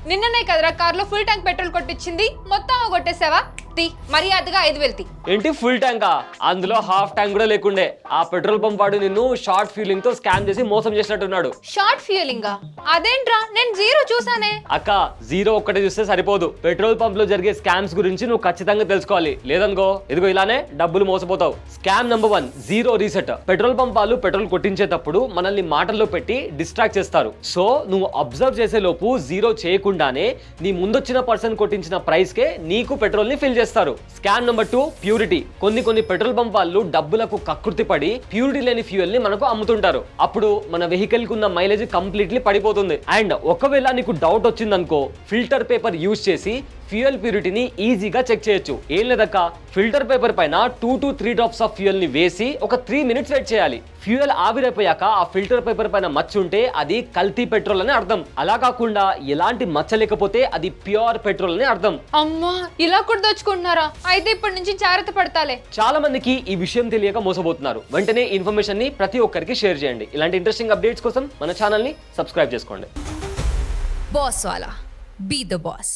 నిన్ననే కదరా కార్లో ఫుల్ ట్యాంక్ పెట్రోల్ కొట్టించింది, మొత్తం కొట్టేసావా? మర్యాదగా 5,000 ఏంటి ఫుల్ ట్యాంకా? అందులో హాఫ్ ట్యాంక్ కూడా లేకుండే. ఆ పెట్రోల్ పంప్ వాడు నిన్ను షార్ట్ ఫ్యూలింగ్ తో స్కామ్ చేసి మోసం చేసినట్టున్నాడు. షార్ట్ ఫ్యూలింగా? అదేంట్రా, నేను 0 చూసానే. అక్క 0 ఒక్కటే చూస్తే సరిపోదు. పెట్రోల్ పంప్ లో జరిగే స్కామ్స్ గురించి నువ్వు ఖచ్చితంగా తెలుసుకోవాలి. లేదనుకో ఇదిగో ఇలానే డబ్బులు మోసపోతావు. Scam number 1, 0 reset. Petrol pump వాళ్ళు పెట్రోల్ కొట్టించేటప్పుడు మనల్ని మాటల్లో పెట్టి డిస్ట్రాక్ట్ చేస్తారు. సో నువ్వు అబ్జర్వ్ చేసే లోపు 0 చేయకుండానే నీ ముందొచ్చిన పర్సన్ కొట్టించిన ప్రైస్ కే నీకు పెట్రోల్ ని ఫిల్ చేస్తారు. Scam number 2, purity. కొన్ని పెట్రోల్ పంప్ వాళ్ళు డబ్బులకు కకృతి పడి ప్యూరిటీ లేని ఫ్యూయల్ ని మనకు అమ్ముతుంటారు. అప్పుడు మన వెహికల్ కు ఉన్న మైలేజ్ కంప్లీట్లీ పడిపోతుంది. అండ్ ఒకవేళ నీకు డౌట్ వచ్చిందనుకో, ఫిల్టర్ పేపర్ యూజ్ చేసి ఫ్యూయల్ ప్యూరిటీని ఈజీగా చెక్ చేయొచ్చు. ఏం లేదక్క, ఫిల్టర్ పేపర్ పైన 2 to 3 డ్రాప్స్ ఆఫ్ ఫ్యూయల్ ని వేసి ఒక 3 minutes వెయిట్ చేయాలి. ఫ్యూయల్ ఆవిరైపోయాక ఆ ఫిల్టర్ పేపర్ పైన మచ్చ ఉంటే అది కల్తీ పెట్రోల్ అని అర్థం. అలా కాకుండా ఎలాంటి మచ్చ లేకపోతే అది ప్యూర్ పెట్రోల్ అని అర్థం. అమ్మా, ఇలా కూడా దోచుకుంటున్నారా? అయితే ఇప్పటి నుంచి జాగ్రత్త పడతాలే. చాలా మందికి ఈ విషయం తెలియక మోసపోతున్నారు. వెంటనే ఇన్ఫర్మేషన్ ని ప్రతి ఒక్కరికి షేర్ చేయండి. ఇలాంటి ఇంట్రెస్టింగ్ అప్డేట్స్ కోసం మన ఛానల్ ని సబ్స్క్రైబ్ చేసుకోండి. Boss Wala. Be the boss.